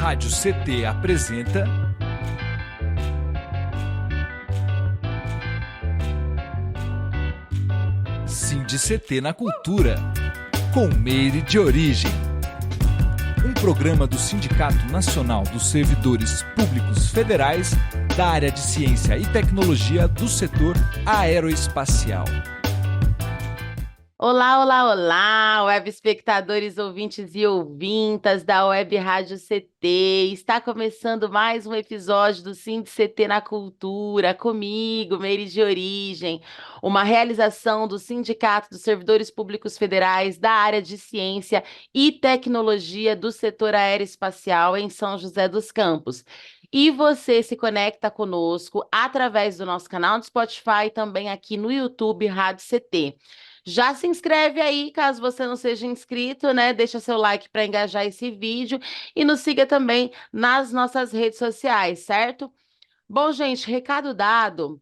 Rádio CT apresenta CT na Cultura, com Meire de Origem. Um programa do Sindicato Nacional dos Servidores Públicos Federais da área de Ciência e Tecnologia do setor aeroespacial. Olá, olá, olá, web espectadores, ouvintes e ouvintas da Web Rádio CT. Está começando mais um episódio do CT na Cultura, comigo, Meire de Origem, uma realização do Sindicato dos Servidores Públicos Federais da área de Ciência e Tecnologia do setor aeroespacial em São José dos Campos. E você se conecta conosco através do nosso canal do Spotify e também aqui no YouTube Rádio CT. Já se inscreve aí, caso você não seja inscrito, né? Deixa seu like para engajar esse vídeo e nos siga também nas nossas redes sociais, certo? Bom, gente, recado dado.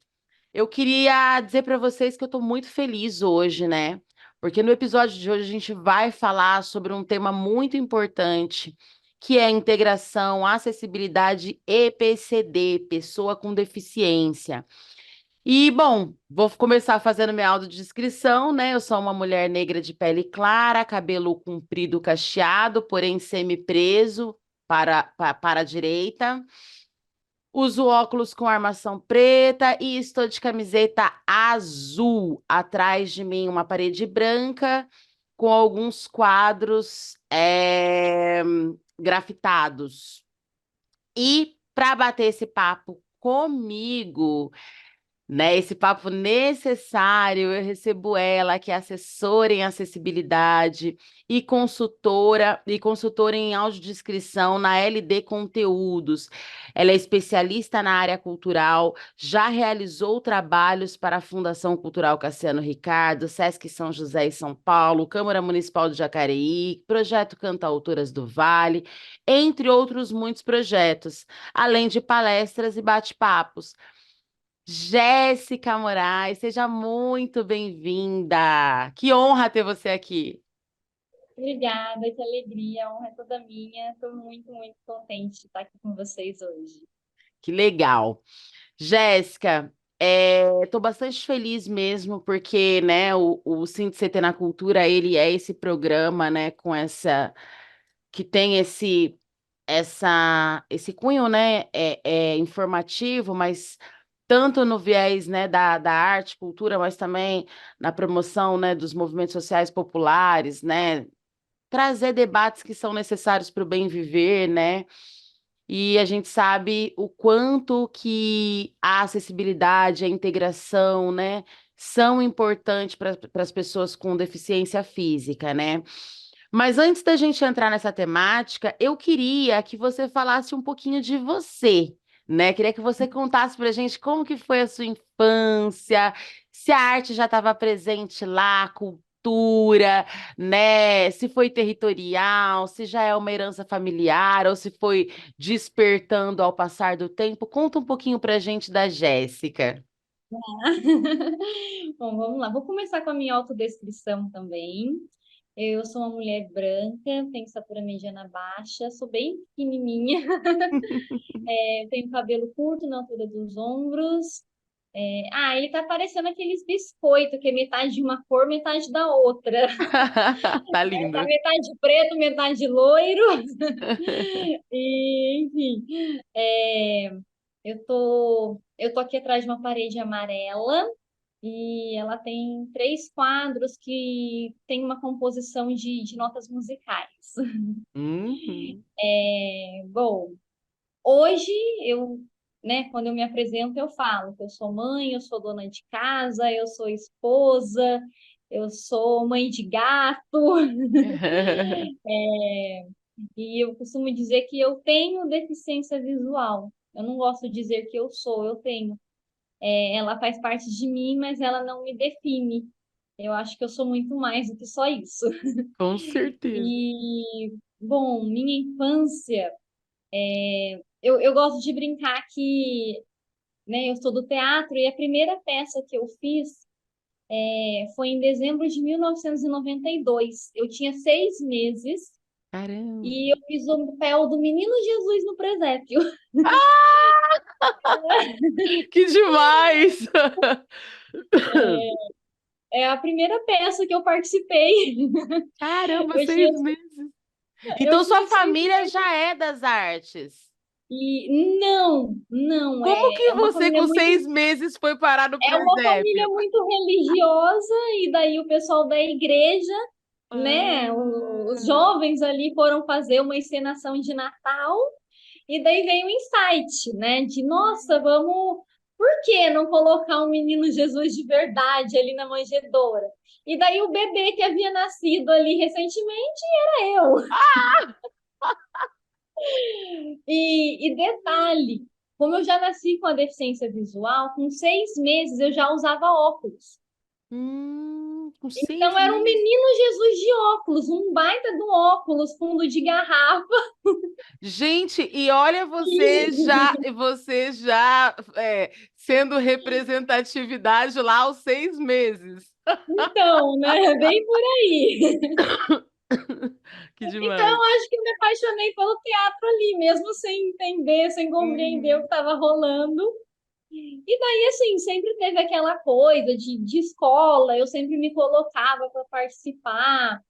Eu queria dizer para vocês que eu estou muito feliz hoje, né? Porque no episódio de hoje a gente vai falar sobre um tema muito importante, que é a integração, acessibilidade e PCD, pessoa com deficiência. E, bom, vou começar fazendo minha audiodescrição, né? Eu sou uma mulher negra de pele clara, cabelo comprido cacheado, porém semi-preso para a direita. Uso óculos com armação preta e estou de camiseta azul. Atrás de mim, uma parede branca com alguns quadros grafitados. E para bater esse papo comigo, né, esse papo necessário, eu recebo ela, que é assessora em acessibilidade e consultora em audiodescrição na LD Conteúdos. Ela é especialista na área cultural, já realizou trabalhos para a Fundação Cultural Cassiano Ricardo, Sesc São José e São Paulo, Câmara Municipal de Jacareí, Projeto Cantautoras do Vale, entre outros muitos projetos, além de palestras e bate-papos. Jéssica Moraes, seja muito bem-vinda. Que honra ter você aqui. Obrigada, que alegria, a honra é toda minha. Estou muito, muito contente de estar aqui com vocês hoje. Que legal. Jéssica, estou bastante feliz mesmo, porque, né, o CT na Cultura, ele é esse programa, né, que tem esse cunho, né, informativo, mas tanto no viés, né, da arte, cultura, mas também na promoção, né, dos movimentos sociais populares, né, trazer debates que são necessários para o bem viver, né, e a gente sabe o quanto que a acessibilidade, a integração, né, são importantes para as pessoas com deficiência física, né. Mas antes da gente entrar nessa temática, eu queria que você falasse um pouquinho de você, né? Queria que você contasse para a gente como que foi a sua infância, se a arte já estava presente lá, a cultura, né? Se foi territorial, se já é uma herança familiar ou se foi despertando ao passar do tempo. Conta um pouquinho para a gente da Jéssica. Bom, vamos lá. Vou começar com a minha autodescrição também. Eu sou uma mulher branca, tenho estatura mediana baixa, sou bem pequenininha, tenho cabelo curto na altura dos ombros. Ele tá parecendo aqueles biscoitos, que é metade de uma cor, metade da outra. Tá Tá lindo. metade preto, metade loiro. E, enfim, eu tô aqui atrás de uma parede amarela e ela tem 3 quadros que tem uma composição de notas musicais. Uhum. Bom, hoje né, quando eu me apresento, eu falo que eu sou mãe, eu sou dona de casa, eu sou esposa, eu sou mãe de gato, e eu costumo dizer que eu tenho deficiência visual. Eu não gosto de dizer que eu tenho. Ela faz parte de mim, mas ela não me define. Eu acho que eu sou muito mais do que só isso. Com certeza. E, bom, minha infância, eu gosto de brincar que, né, eu sou do teatro e a primeira peça que eu fiz foi em dezembro de 1992. Eu tinha 6 meses Caramba. E eu fiz o papel do Menino Jesus no presépio. Que demais! É a primeira peça que eu participei. Caramba, Eu tinha, 6 meses. eu Então sua tinha família já é das artes. E não, não, Como que é uma você família com muito, 6 meses foi parar no é uma família presépio? muito religiosa, e daí o pessoal da igreja, né, os Ah, jovens ali foram fazer uma encenação de Natal, e daí veio o insight, né, de nossa, vamos, por que não colocar um menino Jesus de verdade ali na manjedoura? E daí o bebê que havia nascido ali recentemente era eu. E detalhe, como eu já nasci com a deficiência visual, com 6 meses eu já usava óculos. com seis Então era um meses. menino Jesus de óculos, um baita do óculos, fundo de garrafa. Gente, e olha você já sendo representatividade lá aos 6 meses. Então, né? Bem por aí. Que Então, demais. eu acho que eu me apaixonei pelo teatro ali, mesmo sem entender, sem compreender o que Uhum. estava rolando. E daí, assim, sempre teve aquela coisa de escola, eu sempre me colocava para participar.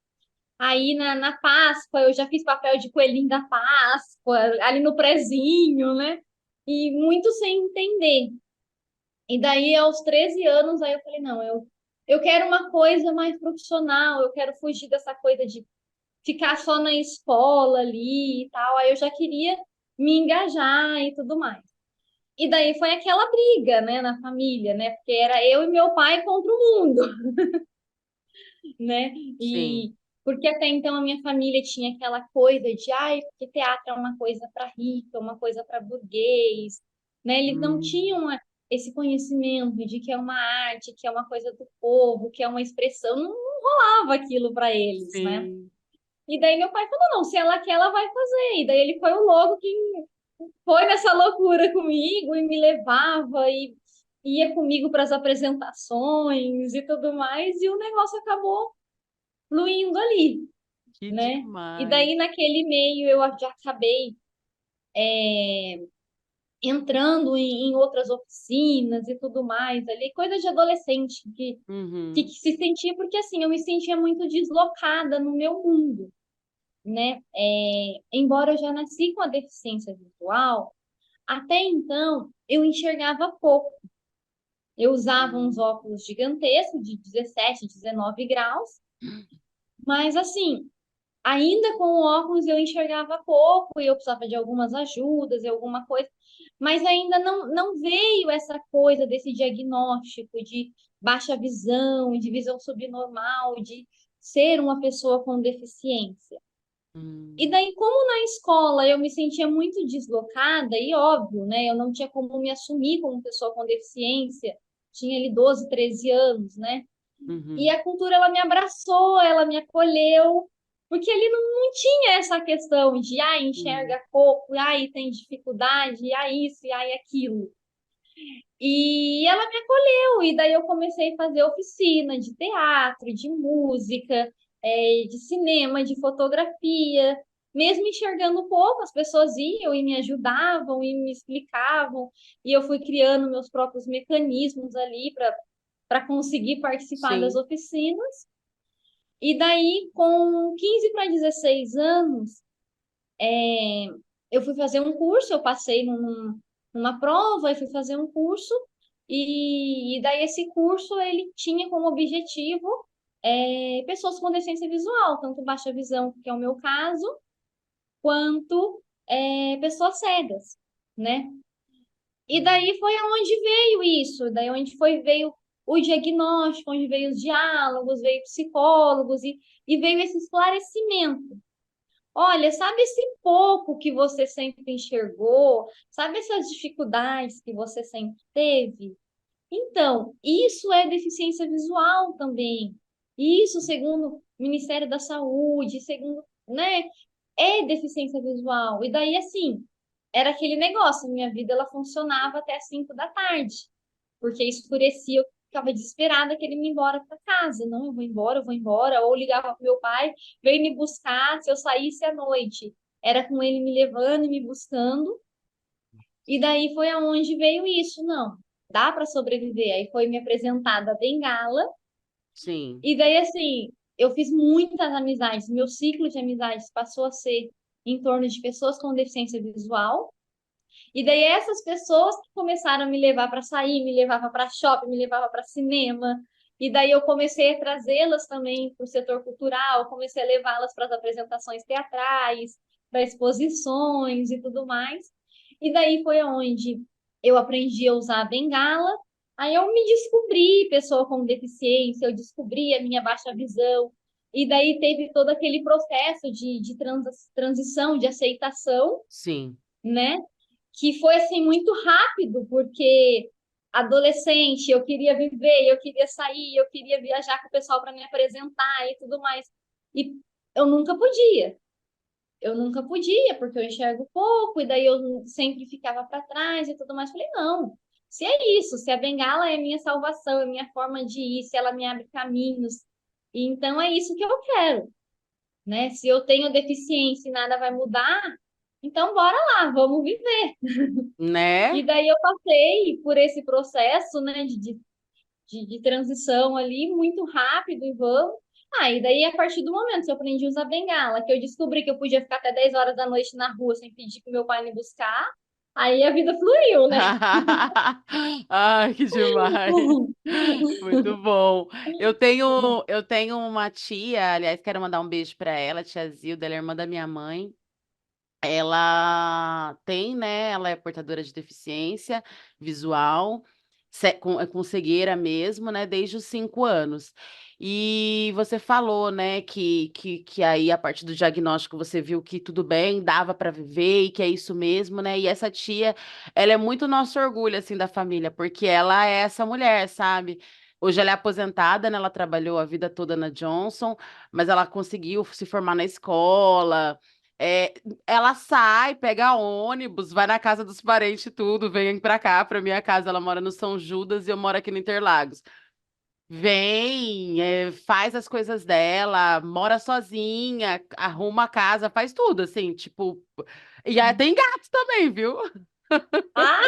Aí na Páscoa eu já fiz papel de coelhinho da Páscoa, ali no prezinho, né? E muito sem entender. E daí, aos 13 anos, aí eu falei, não, eu quero uma coisa mais profissional, eu quero fugir dessa coisa de ficar só na escola ali e tal. Aí eu já queria me engajar e tudo mais. E daí foi aquela briga, né, na família, né? Porque era eu e meu pai contra o mundo, né? Sim. E porque até então a minha família tinha aquela coisa de, ai, porque teatro é uma coisa para rico, é uma coisa para burguês, né? Eles não Hum, tinham esse conhecimento de que é uma arte, que é uma coisa do povo, que é uma expressão, não rolava aquilo para eles, né? sim. E daí meu pai falou, não, se ela quer, ela vai fazer. E daí ele foi o louco que foi nessa loucura comigo e me levava e ia comigo para as apresentações e tudo mais, e o negócio acabou fluindo ali, Que né? E demais. daí naquele meio eu já acabei entrando em outras oficinas e tudo mais ali, coisa de adolescente que Uhum. se sentia, porque assim, eu me sentia muito deslocada no meu mundo, né? Embora eu já nasci com a deficiência visual, até então eu enxergava pouco. Eu usava uns Hum. óculos gigantescos de 17, 19 graus, mas assim, ainda com o óculos eu enxergava pouco e eu precisava de algumas ajudas e alguma coisa, mas ainda não veio essa coisa desse diagnóstico de baixa visão, de visão subnormal, de ser uma pessoa com deficiência. E Hum. daí, como na escola eu me sentia muito deslocada, e óbvio, né, eu não tinha como me assumir como pessoa com deficiência, tinha ali 12, 13 anos, né? E Uhum. a cultura, ela me abraçou, ela me acolheu, porque ali não tinha essa questão de, Sim. enxerga pouco, tem dificuldade, isso, e aquilo. E ela me acolheu, e daí eu comecei a fazer oficina de teatro, de música, de cinema, de fotografia. Mesmo enxergando pouco, as pessoas iam e me ajudavam e me explicavam, e eu fui criando meus próprios mecanismos ali para conseguir participar das Sim. oficinas. E daí, com 15 para 16 anos, eu fui fazer um curso, eu passei numa prova e fui fazer um curso, e daí esse curso ele tinha como objetivo pessoas com deficiência visual, tanto baixa visão, que é o meu caso, quanto pessoas cegas, né? E daí foi aonde veio isso, daí onde veio o diagnóstico, onde veio os diálogos, veio psicólogos e veio esse esclarecimento. Olha, sabe esse pouco que você sempre enxergou? Sabe essas dificuldades que você sempre teve? Então, isso é deficiência visual também. Isso, segundo o Ministério da Saúde, segundo, né, é deficiência visual. E daí, assim, era aquele negócio, minha vida ela funcionava até as 5 da tarde, porque escurecia, ficava desesperada querendo ir embora para casa. Não, eu vou embora. Ou ligava pro meu pai, veio me buscar se eu saísse à noite. Era com ele me levando e me buscando. E daí foi aonde veio isso, não. Dá para sobreviver. Aí foi me apresentada a bengala. Sim, E daí, assim, eu fiz muitas amizades. Meu ciclo de amizades passou a ser em torno de pessoas com deficiência visual. E daí essas pessoas que começaram a me levar para sair, me levava para shopping, me levava para cinema. E daí eu comecei a trazê-las também para o setor cultural, comecei a levá-las para as apresentações teatrais, para exposições e tudo mais. E daí foi onde eu aprendi a usar a bengala. Aí eu me descobri pessoa com deficiência, eu descobri a minha baixa visão. E daí teve todo aquele processo de transição, de aceitação, sim. né? Que foi assim muito rápido, porque adolescente, eu queria viver, eu queria sair, eu queria viajar com o pessoal para me apresentar e tudo mais. E eu nunca podia. Eu nunca podia, porque eu enxergo pouco, e daí eu sempre ficava para trás e tudo mais. Falei, não, se é isso, se a bengala é minha salvação, é minha forma de ir, se ela me abre caminhos, então é isso que eu quero, né? Se eu tenho deficiência e nada vai mudar, então bora lá, vamos viver. Né? E daí eu passei por esse processo, né, de transição ali muito rápido e vamos. Ah, e daí a partir do momento que eu aprendi a usar bengala, que eu descobri que eu podia ficar até 10 horas da noite na rua sem pedir pro meu pai me buscar, aí a vida fluiu, né? Ai, que demais. Muito bom. Eu tenho uma tia, aliás, quero mandar um beijo para ela, tia Zilda, ela é irmã da minha mãe. Ela tem, né? Ela é portadora de deficiência visual, com cegueira mesmo, né? Desde os 5 anos. E você falou, né, que aí, a partir do diagnóstico, você viu que tudo bem, dava para viver e que é isso mesmo, né? E essa tia, ela é muito nosso orgulho, assim, da família, porque ela é essa mulher, sabe? Hoje ela é aposentada, né? Ela trabalhou a vida toda na Johnson, mas ela conseguiu se formar na escola. É, ela sai, pega ônibus, vai na casa dos parentes e tudo, vem pra cá, pra minha casa. Ela mora no São Judas e eu moro aqui no Interlagos. Vem, faz as coisas dela, mora sozinha, arruma a casa, faz tudo, assim, tipo. E aí tem gato também, viu? Ah,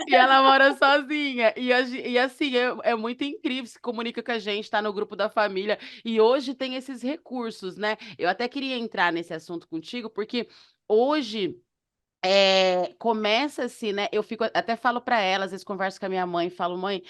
E ela mora sozinha. E assim, é muito incrível, se comunica com a gente, tá no grupo da família. E hoje tem esses recursos, né? Eu até queria entrar nesse assunto contigo, porque hoje. Começa-se, né? Eu fico, até falo para ela, às vezes converso com a minha mãe, falo, mãe,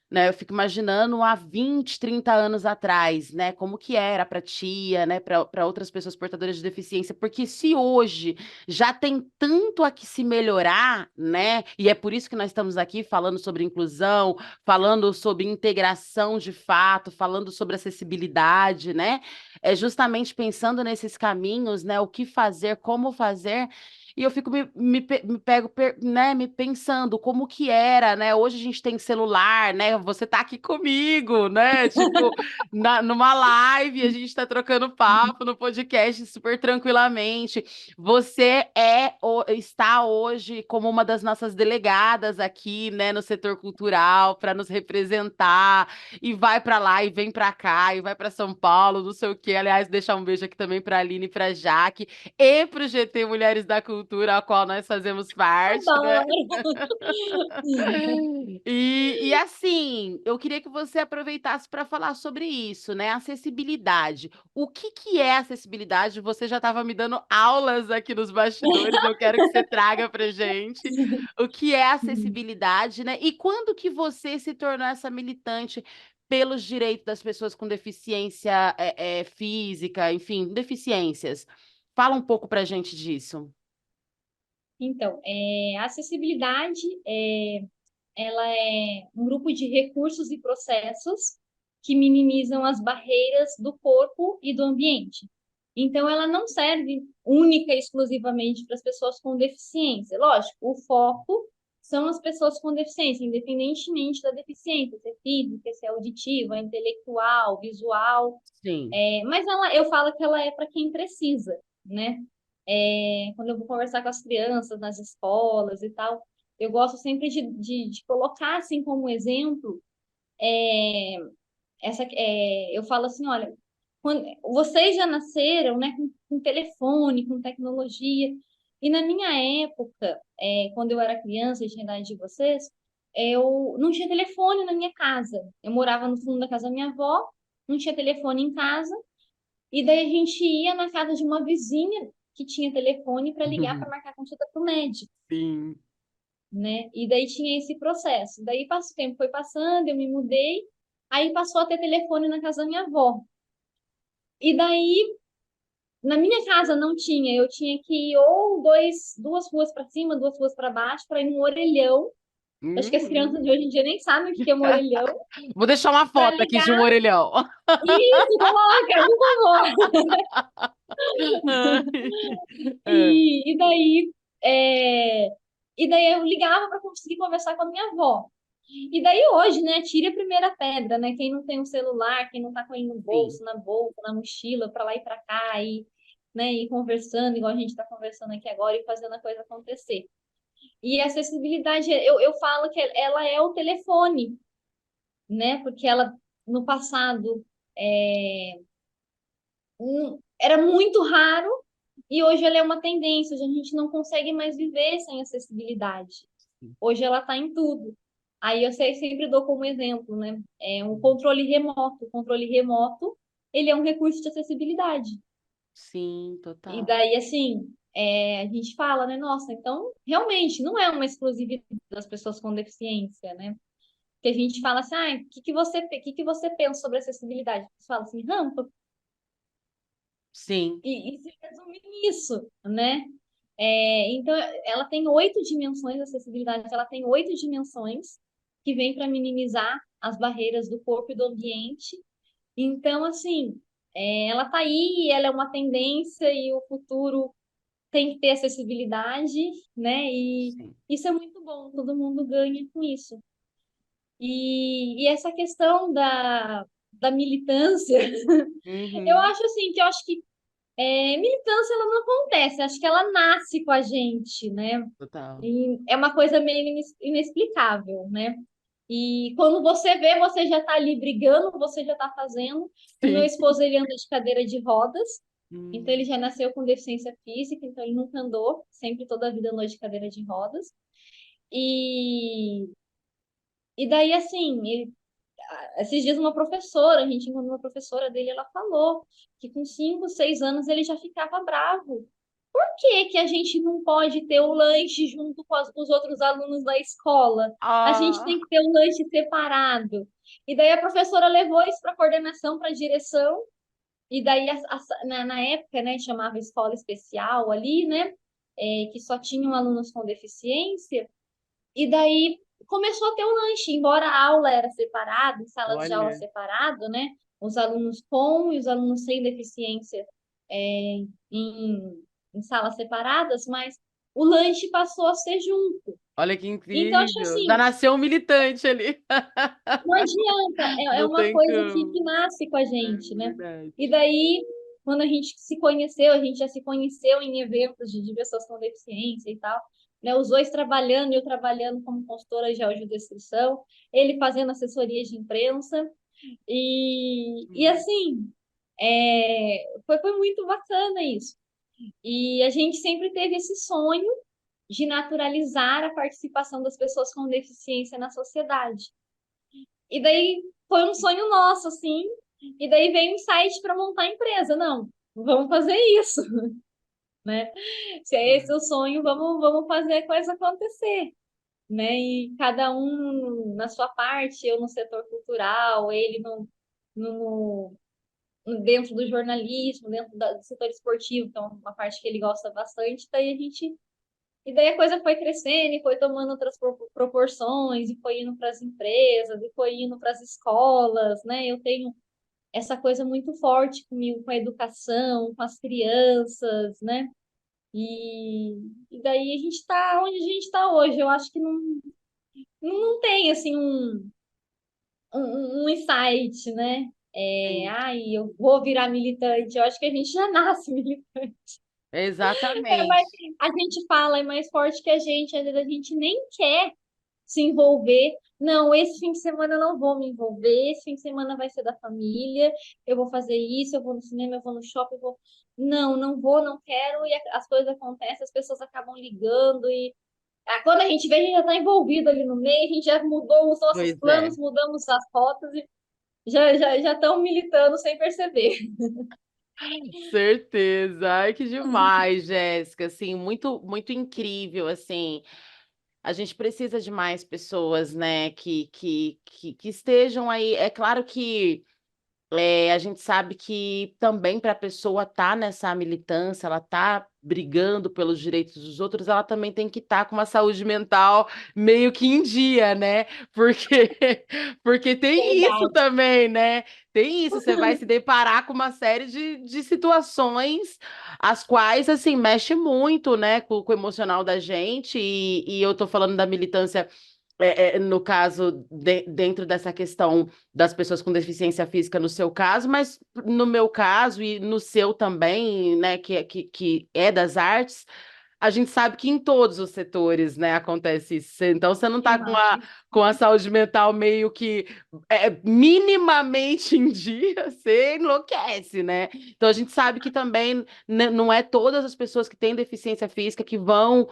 né? Eu fico imaginando há 20, 30 anos atrás, né? Como que era para tia, né? Para outras pessoas portadoras de deficiência, porque se hoje já tem tanto a que se melhorar, né? E é por isso que nós estamos aqui falando sobre inclusão, falando sobre integração de fato, falando sobre acessibilidade, né? É justamente pensando nesses caminhos, né? O que fazer, como fazer. E eu fico me pego, né, me pensando como que era, né? Hoje a gente tem celular, né? Você tá aqui comigo, né? Tipo, numa live, a gente tá trocando papo no podcast super tranquilamente. Você está hoje como uma das nossas delegadas aqui, né, no setor cultural, para nos representar. E vai para lá, e vem para cá, e vai para São Paulo, não sei o quê. Aliás, deixar um beijo aqui também para Aline e para Jaque e para o GT Mulheres da Cultura, a qual nós fazemos parte, né? adoro. E assim, eu queria que você aproveitasse para falar sobre isso, né? Acessibilidade. O que que é acessibilidade? Você já estava me dando aulas aqui nos bastidores, eu quero que você traga para gente o que é acessibilidade, né? E quando que você se tornou essa militante pelos direitos das pessoas com deficiência física, enfim, deficiências? Fala um pouco pra gente disso. Então, a acessibilidade ela é um grupo de recursos e processos que minimizam as barreiras do corpo e do ambiente. Então, ela não serve única e exclusivamente para as pessoas com deficiência. Lógico, o foco são as pessoas com deficiência, independentemente da deficiência, se é física, se é auditiva, intelectual, visual. Sim. Mas eu falo que ela é para quem precisa, né? Quando eu vou conversar com as crianças nas escolas e tal, eu gosto sempre de colocar assim como exemplo é, eu falo assim, olha, vocês já nasceram, né, com telefone, com tecnologia, e na minha época, quando eu era criança, tinha a idade de vocês, eu não tinha telefone na minha casa. Eu morava no fundo da casa da minha avó, não tinha telefone em casa, e daí a gente ia na casa de uma vizinha que tinha telefone para ligar para marcar consulta com o médico, Sim. né? E daí tinha esse processo. Daí o tempo foi passando, eu me mudei, aí passou a ter telefone na casa da minha avó. E daí, na minha casa não tinha, eu tinha que ir ou duas ruas para cima, duas ruas para baixo, para ir no orelhão. Acho que as Uhum. crianças de hoje em dia nem sabem o que é um orelhão. Vou deixar uma Para foto aqui de ligar. um orelhão. Isso, coloca, por favor. É. E daí, é, e daí eu ligava para conseguir conversar com a minha avó. E daí hoje, né, tire a primeira pedra, né? Quem não tem um celular, quem não tá com ele no Sim. bolso, na bolsa, na mochila, para lá e para cá, e, né, e conversando, igual a gente está conversando aqui agora, e fazendo a coisa acontecer. E a acessibilidade, eu falo que ela é o telefone, né? Porque ela, no passado, era muito raro, e hoje ela é uma tendência, hoje a gente não consegue mais viver sem acessibilidade. Hoje ela está em tudo. Aí eu sempre dou como exemplo, né? É um controle remoto. O controle remoto, ele é um recurso de acessibilidade. Sim, E total. daí, assim, a gente fala, né? Nossa, então, realmente, não é uma exclusividade das pessoas com deficiência, né? Que a gente fala assim, ah, o que que você pensa sobre acessibilidade? Você fala assim, rampa. Sim. E se resume nisso, né? Então, ela tem 8 dimensões, a acessibilidade, ela tem 8 dimensões que vem para minimizar as barreiras do corpo e do ambiente. Então, assim, ela está aí, ela é uma tendência e o futuro tem que ter acessibilidade, né? E Sim. isso é muito bom, todo mundo ganha com isso. E essa questão da militância, eu Uhum. acho assim, que eu acho que militância ela não acontece, acho que ela nasce com a gente, né? Total. E é uma coisa meio inexplicável, né? E quando você vê, você já está ali brigando, você já está fazendo. O meu Sim. esposo, ele anda de cadeira de rodas, então ele Hum. já nasceu com deficiência física, então ele nunca andou, sempre toda a vida andou de cadeira de rodas. E, e daí, assim, esses dias uma professora, a gente encontrou uma professora dele, ela falou que com 5, 6 anos ele já ficava bravo. Por que que a gente não pode ter o lanche junto com os outros alunos da escola? A gente tem Ah, que ter um lanche separado. E daí a professora levou isso para a coordenação, para a direção, e daí na época, né, chamava escola especial ali, né, que só tinham alunos com deficiência, e daí começou a ter o lanche, embora a aula era separada, em salas de aula olha. separado, né? Os alunos com e os alunos sem deficiência em salas separadas, mas o lanche passou a ser junto. Olha que Então, acho incrível. Já assim, nasceu um militante ali. não adianta, é Não uma tem coisa que como. nasce com a É gente, né? verdade. E daí, quando a gente se conheceu, a gente já se conheceu em eventos de pessoas com deficiência e tal, né? Os dois trabalhando, eu trabalhando como consultora de audiodescrição, ele fazendo assessoria de imprensa, e Hum. assim, foi muito bacana isso. E a gente sempre teve esse sonho de naturalizar a participação das pessoas com deficiência na sociedade. E daí foi um sonho nosso, assim. E daí veio um site para montar a empresa. Não, vamos fazer isso, né? Se é esse o sonho, vamos fazer a coisa acontecer, né? E cada um na sua parte, eu no setor cultural, ele dentro do jornalismo, dentro do setor esportivo, que é uma parte que ele gosta bastante. E daí a coisa foi crescendo e foi tomando outras proporções, e foi indo para as empresas, e foi indo para as escolas, né? Eu tenho essa coisa muito forte comigo, com a educação, com as crianças, né? E daí a gente está onde a gente está hoje. Eu acho que não tem, assim, um insight, né? Sim. Ai, eu vou virar militante. Eu acho que a gente já nasce militante. É mais, Exatamente. a gente fala, é mais forte que a gente, às vezes a gente nem quer. se envolver. Não, esse fim de semana eu não vou me envolver, esse fim de semana vai ser da família, eu vou fazer isso, eu vou no cinema, eu vou no shopping, eu vou. Não, não vou, não quero, e as coisas acontecem, as pessoas acabam ligando, e quando a gente vê, a gente já está envolvido ali no meio, a gente já mudou os nossos Pois é. planos, mudamos as rotas e já estão militando sem perceber. Certeza. Ai, que demais, Jéssica. Assim, muito, muito incrível, assim. A gente precisa de mais pessoas, né, que estejam aí. É claro que a gente sabe que também para a pessoa estar nessa militância, ela tá brigando pelos direitos dos outros, ela também tem que estar com uma saúde mental meio que em dia, né? Porque, porque tem isso Verdade. também, né? Tem isso, você vai se deparar com uma série de situações as quais, assim, mexe muito, né, com o emocional da gente, e eu tô falando da militância no caso, dentro dessa questão das pessoas com deficiência física, no seu caso, mas no meu caso e no seu também, né, que é das artes, a gente sabe que em todos os setores, né, acontece isso. Então, você não está Demais. com a saúde mental meio que minimamente em dia, você enlouquece, né? Então, a gente sabe que também né, não é todas as pessoas que têm deficiência física que vão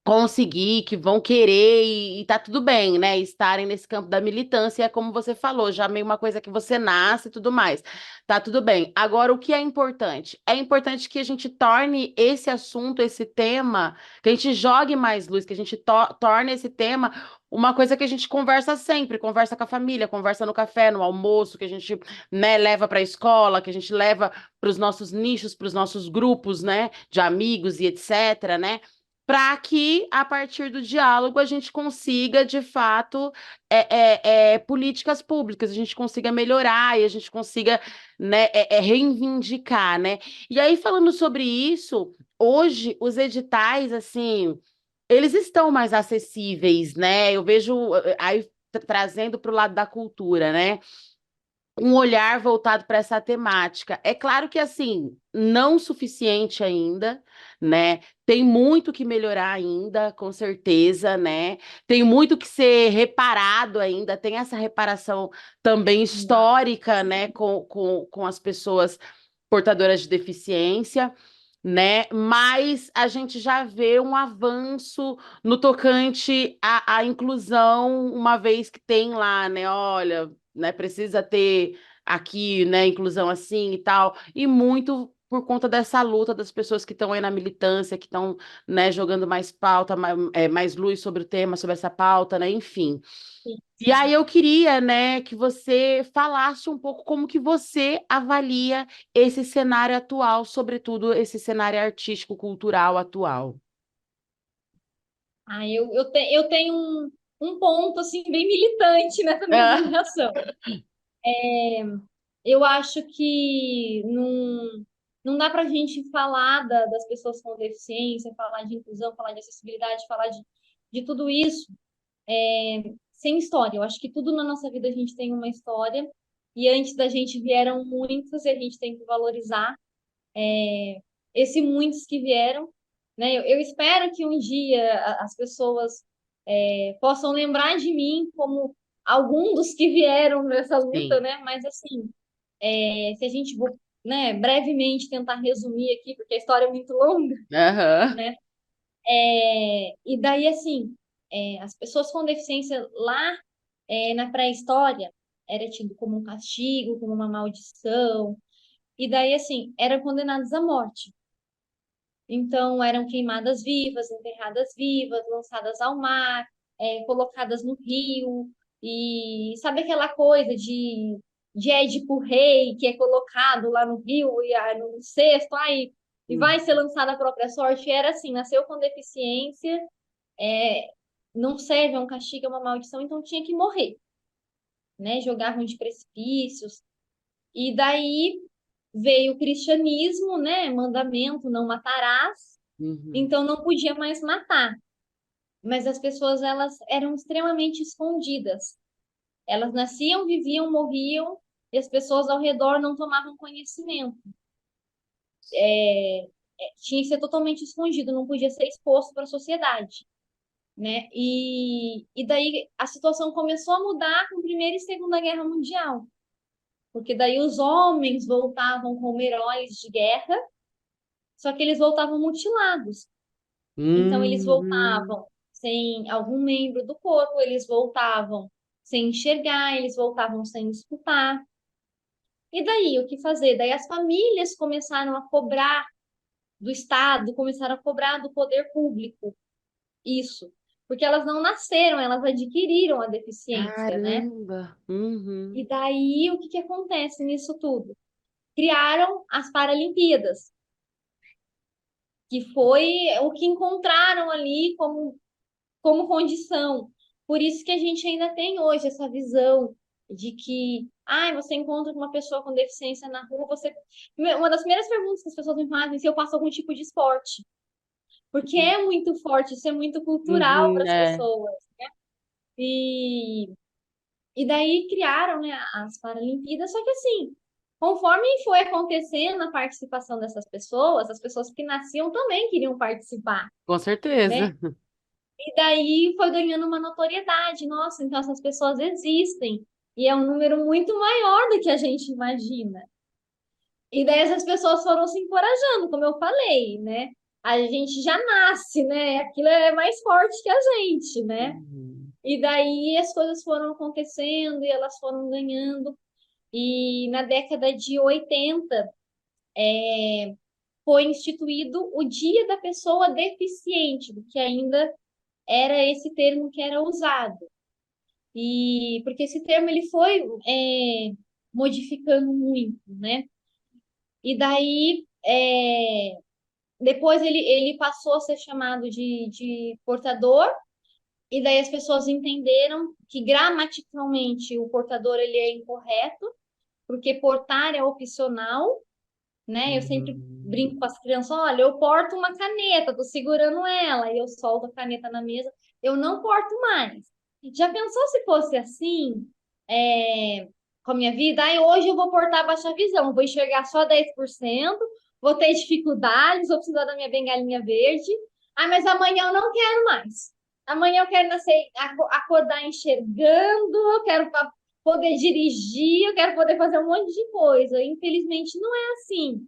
conseguir, que vão querer e tá tudo bem, né? Estarem nesse campo da militância, é como você falou, já meio uma coisa que você nasce e tudo mais. Tá tudo bem. Agora, o que é importante? É importante que a gente torne esse assunto, esse tema, que a gente jogue mais luz, que a gente torne esse tema uma coisa que a gente conversa sempre, conversa com a família, conversa no café, no almoço, que a gente, né, leva para a escola, que a gente leva para os nossos nichos, para os nossos grupos, né, de amigos e etc, né? Para que, a partir do diálogo, a gente consiga, de fato, políticas públicas, a gente consiga melhorar e a gente consiga, né, reivindicar, né? E aí, falando sobre isso, hoje, os editais, assim, eles estão mais acessíveis, né? Eu vejo, aí, trazendo para o lado da cultura, né? Um olhar voltado para essa temática. É claro que assim, não suficiente ainda, né? Tem muito que melhorar ainda, com certeza, né? Tem muito que ser reparado ainda, tem essa reparação também Demais. histórica, né, com as pessoas portadoras de deficiência. Né? Mas a gente já vê um avanço no tocante à inclusão, uma vez que tem lá, né? Olha, né? Precisa ter aqui, né? Inclusão assim e tal, e muito por conta dessa luta das pessoas que estão aí na militância, que estão, né? Jogando mais pauta, mais luz sobre o tema, sobre essa pauta, né? Enfim. Sim, E aí sim. eu queria, né, que você falasse um pouco como que você avalia esse cenário atual, sobretudo esse cenário artístico, cultural atual. Eu tenho um ponto assim bem militante nessa minha Ah, avaliação. Eu acho que não dá para a gente falar das pessoas com deficiência, falar de inclusão, falar de acessibilidade, falar de tudo isso sem história. Eu acho que tudo na nossa vida a gente tem uma história, e antes da gente vieram muitos, e a gente tem que valorizar esse muitos que vieram, né? Eu espero que um dia as pessoas possam lembrar de mim como algum dos que vieram nessa luta, sim. né? Mas assim, se a gente, né, brevemente tentar resumir aqui, porque a história é muito longa, Aham. né? E daí, assim, as pessoas com deficiência lá na pré-história era tido como um castigo, como uma maldição, e daí, assim, eram condenados à morte. Então, eram queimadas vivas, enterradas vivas, lançadas ao mar, colocadas no rio, e sabe aquela coisa de Édipo Rei, que é colocado lá no rio, e no cesto, aí, e vai ser lançado à própria sorte? Era assim, nasceu com deficiência, é, não serve, é um castigo, é uma maldição, então tinha que morrer, né? Jogavam de precipícios, e daí veio o cristianismo, né? Mandamento, não matarás, Uhum. então não podia mais matar. Mas as pessoas, elas eram extremamente escondidas. Elas nasciam, viviam, morriam, e as pessoas ao redor não tomavam conhecimento. Tinha que ser totalmente escondido, não podia ser exposto para a sociedade. né? E daí a situação começou a mudar com a Primeira e Segunda Guerra Mundial, porque daí os homens voltavam como heróis de guerra, só que eles voltavam mutilados. Então eles Uhum. voltavam sem algum membro do corpo, eles voltavam sem enxergar, eles voltavam sem escutar. E daí, o que fazer? Daí as famílias começaram a cobrar do Estado, começaram a cobrar do poder público isso, porque elas não nasceram, elas adquiriram a deficiência, né? Caramba. Uhum. E daí, o que que acontece nisso tudo? Criaram as Paralimpíadas, que foi o que encontraram ali como condição. Por isso que a gente ainda tem hoje essa visão de que, você encontra uma pessoa com deficiência na rua, você. Uma das primeiras perguntas que as pessoas me fazem é se eu faço algum tipo de esporte. Porque é muito forte, isso é muito cultural para Uhum, as é. pessoas. E, e daí criaram, né, as Paralimpíadas, só que assim, conforme foi acontecendo a participação dessas pessoas, as pessoas que nasciam também queriam participar, Com né? certeza. E daí foi ganhando uma notoriedade. Nossa, então essas pessoas existem. E é um número muito maior do que a gente imagina. E daí essas pessoas foram se encorajando, como eu falei, né? A gente já nasce, né? Aquilo é mais forte que a gente, né? Uhum. E daí as coisas foram acontecendo e elas foram ganhando. E na década de 80 foi instituído o Dia da Pessoa Deficiente, que ainda era esse termo que era usado. E porque esse termo ele foi modificando muito, né? E daí depois ele passou a ser chamado de portador, e daí as pessoas entenderam que gramaticalmente o portador ele é incorreto, porque portar é opcional, né? Eu sempre Uhum. brinco com as crianças, olha, eu porto uma caneta, tô segurando ela, e eu solto a caneta na mesa, eu não porto mais. Já pensou se fosse assim, com a minha vida? Aí hoje eu vou portar baixa visão, vou enxergar só 10%, vou ter dificuldades, vou precisar da minha bengalinha verde. Mas amanhã eu não quero mais. Amanhã eu quero nascer, acordar enxergando, eu quero poder dirigir, eu quero poder fazer um monte de coisa. Infelizmente não é assim.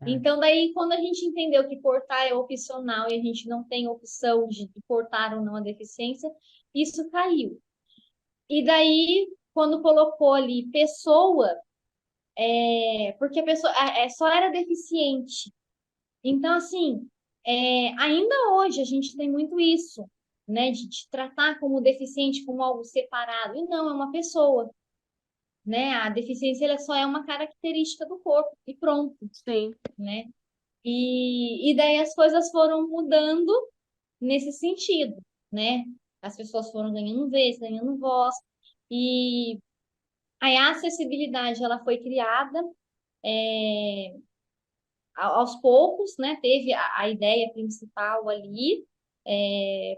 É. Então, daí, quando a gente entendeu que portar é opcional e a gente não tem opção de portar ou não a deficiência, isso caiu. E daí, quando colocou ali pessoa, porque a pessoa só era deficiente. Então, assim, ainda hoje a gente tem muito isso, né, de tratar como deficiente como algo separado. E não, é uma pessoa, né? A deficiência ela só é uma característica do corpo e pronto, Sim. né? E daí as coisas foram mudando nesse sentido, né? As pessoas foram ganhando vez, ganhando voz, e aí a acessibilidade ela foi criada aos poucos, né? Teve a ideia principal ali,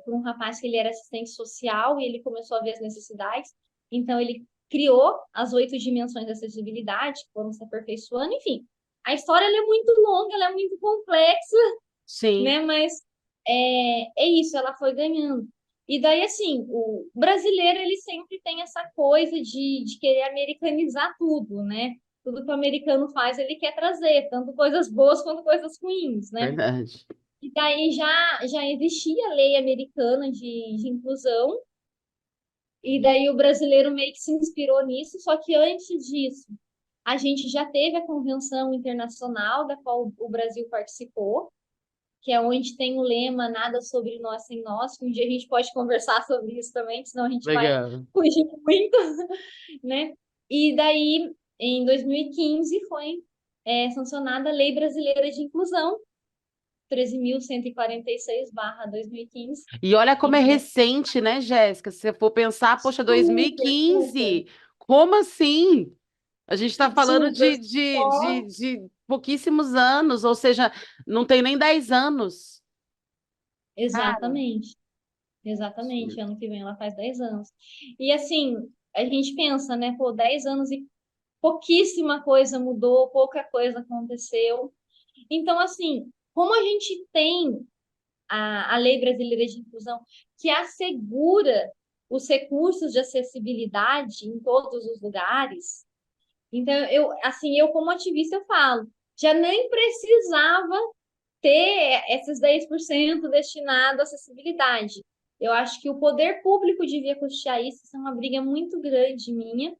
por um rapaz que ele era assistente social e ele começou a ver as necessidades, então ele criou as 8 dimensões da acessibilidade, que foram se aperfeiçoando, enfim. A história ela é muito longa, ela é muito complexa, Sim. né? Mas é isso, ela foi ganhando. E daí, assim, o brasileiro, ele sempre tem essa coisa de querer americanizar tudo, né? Tudo que o americano faz, ele quer trazer, tanto coisas boas quanto coisas ruins, né? Verdade. E daí já existia a lei americana de inclusão, e daí o brasileiro meio que se inspirou nisso, só que antes disso, a gente já teve a convenção internacional da qual o Brasil participou, que é onde tem o lema Nada sobre nós sem nós, que um dia a gente pode conversar sobre isso também, senão a gente vai Legal. fugir muito, né? E daí, em 2015, foi sancionada a Lei Brasileira de Inclusão, 13.146/2015. E olha como é Então, recente, né, Jéssica? Se você for pensar, poxa, super, super, 2015, como assim? A gente está falando super, só de pouquíssimos anos, ou seja, não tem nem 10 anos. Cara, exatamente, exatamente. absurdo. Ano que vem ela faz 10 anos. E assim, a gente pensa, né, pô, 10 anos e pouquíssima coisa mudou, pouca coisa aconteceu. Então, assim, como a gente tem a Lei Brasileira de Inclusão, que assegura os recursos de acessibilidade em todos os lugares. Então, eu como ativista, eu falo, já nem precisava ter esses 10% destinado à acessibilidade. Eu acho que o poder público devia custear isso, isso é uma briga muito grande minha,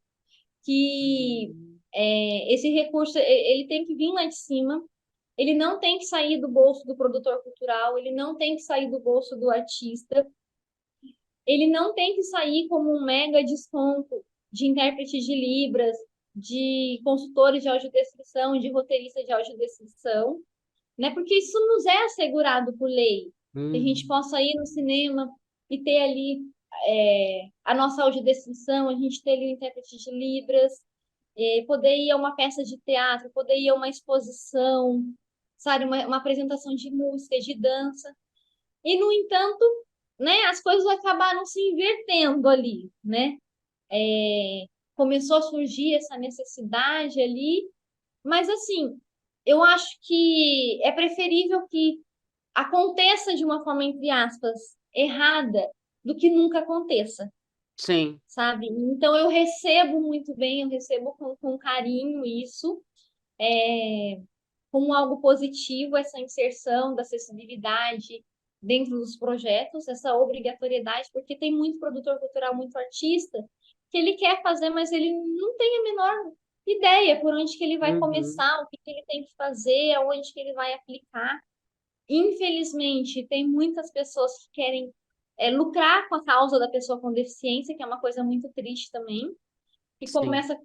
que esse recurso ele tem que vir lá de cima, ele não tem que sair do bolso do produtor cultural, ele não tem que sair do bolso do artista, ele não tem que sair como um mega desconto de intérpretes de Libras, de consultores de audiodescrição, de roteiristas de audiodescrição, né? Porque isso nos é assegurado por lei. Que a gente possa ir no cinema e ter ali a nossa audiodescrição, a gente ter ali o intérprete de Libras, poder ir a uma peça de teatro, poder ir a uma exposição, sabe, uma apresentação de música, de dança. E, no entanto, né, as coisas acabaram se invertendo ali, né? Começou a surgir essa necessidade ali, mas assim, eu acho que é preferível que aconteça de uma forma, entre aspas, errada, do que nunca aconteça, Sim, sabe? Então eu recebo muito bem, eu recebo com carinho isso, como algo positivo, essa inserção da acessibilidade dentro dos projetos, essa obrigatoriedade, porque tem muito produtor cultural, muito artista, que ele quer fazer, mas ele não tem a menor ideia por onde que ele vai começar, o que que ele tem que fazer, aonde que ele vai aplicar. Infelizmente, tem muitas pessoas que querem lucrar com a causa da pessoa com deficiência, que é uma coisa muito triste também, e sim, começa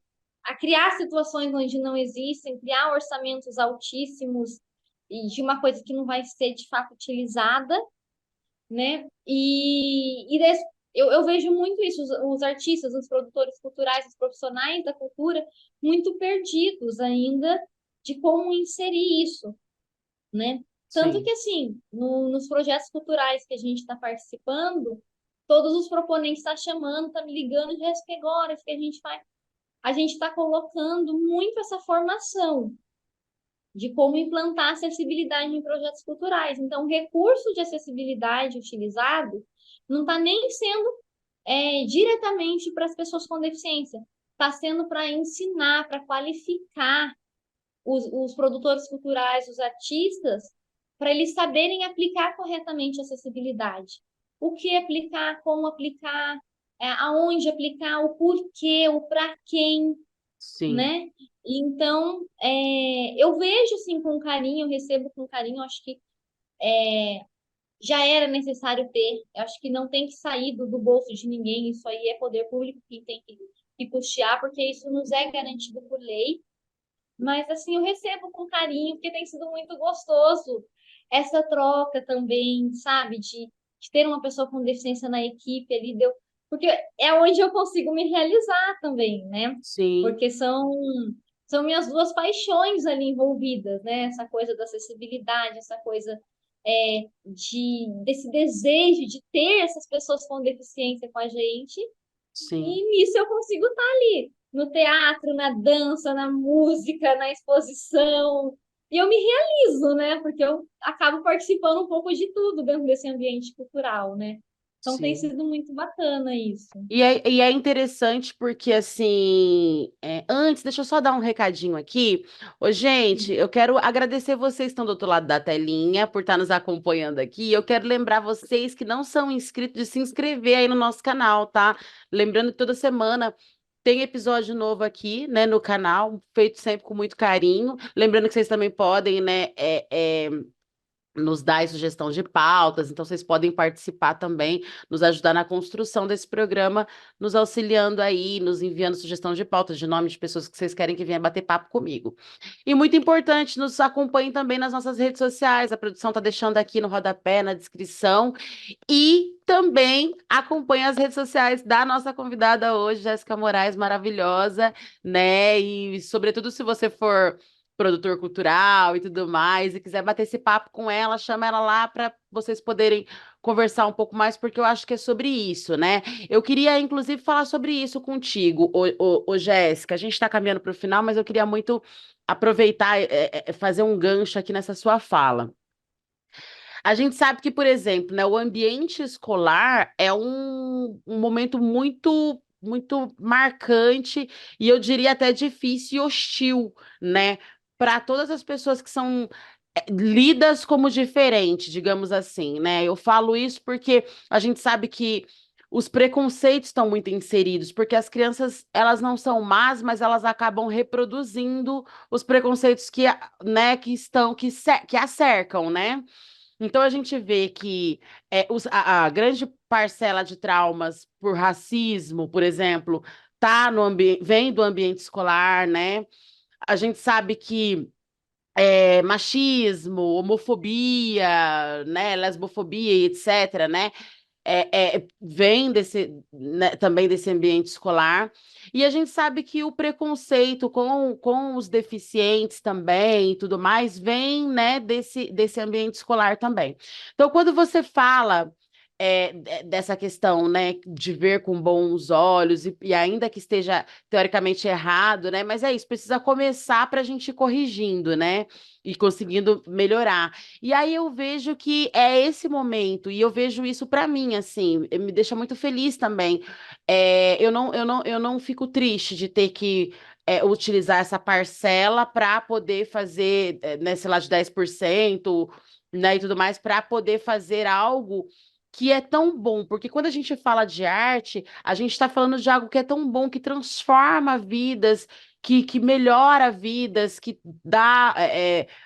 a criar situações onde não existem, criar orçamentos altíssimos e de uma coisa que não vai ser de fato utilizada, né? Eu vejo muito isso, os artistas, os produtores culturais, os profissionais da cultura, muito perdidos ainda de como inserir isso, né? Tanto sim. que, assim, nos projetos culturais que a gente está participando, todos os proponentes estão chamando, estão me ligando, Jéssica, agora, o que a gente faz? A gente está colocando muito essa formação de como implantar acessibilidade em projetos culturais. Então, o recurso de acessibilidade utilizado não está nem sendo diretamente para as pessoas com deficiência, está sendo para ensinar, para qualificar os produtores culturais, os artistas, para eles saberem aplicar corretamente a acessibilidade. O que aplicar, como aplicar, aonde aplicar, o porquê, o para quem, Sim, né? Então, eu vejo assim com carinho, eu recebo com carinho, acho que já era necessário ter, eu acho que não tem que sair do bolso de ninguém, isso aí é poder público que tem que custear, porque isso nos é garantido por lei, mas assim, eu recebo com carinho, porque tem sido muito gostoso essa troca também, sabe? De ter uma pessoa com deficiência na equipe ali, porque é onde eu consigo me realizar também, né? sim, Porque são minhas duas paixões ali envolvidas, né? Essa coisa da acessibilidade, essa coisa desse desejo de ter essas pessoas com deficiência com a gente, sim. e nisso eu consigo estar ali, no teatro, na dança, na música, na exposição. E eu me realizo, né? Porque eu acabo participando um pouco de tudo dentro desse ambiente cultural, né? Então tem Sim. sido muito bacana isso. E é interessante porque, assim, antes, deixa eu só dar um recadinho aqui. Ô, gente, eu quero agradecer vocês que estão do outro lado da telinha por estar nos acompanhando aqui. Eu quero lembrar vocês que não são inscritos de se inscrever aí no nosso canal, tá? Lembrando que toda semana tem episódio novo aqui, né, no canal, feito sempre com muito carinho. Lembrando que vocês também podem, né, nos dar aí sugestão de pautas, então vocês podem participar também, nos ajudar na construção desse programa, nos auxiliando aí, nos enviando sugestão de pautas, de nome de pessoas que vocês querem que venha bater papo comigo. E muito importante, nos acompanhem também nas nossas redes sociais, a produção está deixando aqui no rodapé, na descrição, e também acompanhe as redes sociais da nossa convidada hoje, Jéssica Moraes, maravilhosa, né? E sobretudo se você for produtor cultural e tudo mais, e quiser bater esse papo com ela, chama ela lá para vocês poderem conversar um pouco mais, porque eu acho que é sobre isso, né? Eu queria, inclusive, falar sobre isso contigo, ô Jéssica. A gente está caminhando para o final, mas eu queria muito aproveitar, fazer um gancho aqui nessa sua fala. A gente sabe que, por exemplo, né, o ambiente escolar é um momento muito marcante e eu diria até difícil e hostil, né, para todas as pessoas que são lidas como diferente, digamos assim, né? Eu falo isso porque a gente sabe que os preconceitos estão muito inseridos, porque as crianças, elas não são más, mas elas acabam reproduzindo os preconceitos né, que a cercam, né? Então a gente vê que a grande parcela de traumas por racismo, por exemplo, vem do ambiente escolar, né? A gente sabe que machismo, homofobia, né, lesbofobia e etc., né, vem né, também desse ambiente escolar. E a gente sabe que o preconceito com os deficientes também e tudo mais vem, né, desse ambiente escolar também. Então, quando você fala dessa questão, né, de ver com bons olhos, e ainda que esteja teoricamente errado, né, mas é isso, precisa começar para a gente ir corrigindo, né, e conseguindo melhorar. E aí eu vejo que é esse momento, e eu vejo isso para mim, assim, me deixa muito feliz também. Eu não fico triste de ter que utilizar essa parcela para poder fazer, né, sei lá, de 10%, né, e tudo mais, para poder fazer algo que é tão bom, porque quando a gente fala de arte, a gente está falando de algo que é tão bom, que transforma vidas, que melhora vidas, que dá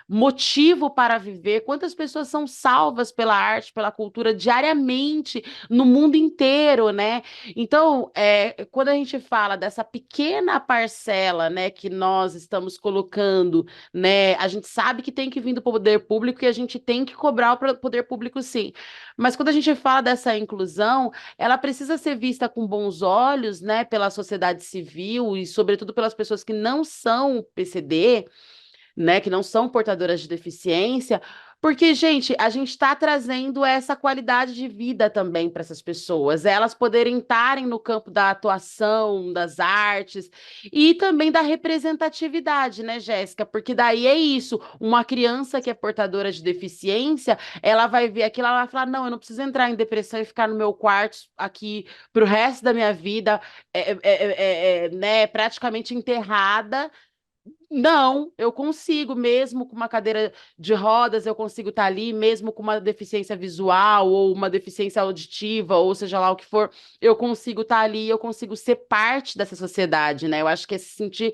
motivo para viver. Quantas pessoas são salvas pela arte, pela cultura diariamente no mundo inteiro, né? Então, quando a gente fala dessa pequena parcela, né, que nós estamos colocando, né, a gente sabe que tem que vir do poder público e a gente tem que cobrar o poder público, sim. Mas quando a gente fala dessa inclusão, ela precisa ser vista com bons olhos, né, pela sociedade civil e, sobretudo, pelas pessoas que não são PCD, né, que não são portadoras de deficiência, porque, gente, a gente está trazendo essa qualidade de vida também para essas pessoas, elas poderem estarem no campo da atuação, das artes e também da representatividade, né, Jéssica? Porque daí é isso, uma criança que é portadora de deficiência, ela vai ver aquilo, ela vai falar, não, eu não preciso entrar em depressão e ficar no meu quarto aqui para o resto da minha vida, né, praticamente enterrada. Não, eu consigo, mesmo com uma cadeira de rodas, eu consigo estar ali, mesmo com uma deficiência visual ou uma deficiência auditiva, ou seja lá o que for, eu consigo estar ali, eu consigo ser parte dessa sociedade, né? Eu acho que é se sentir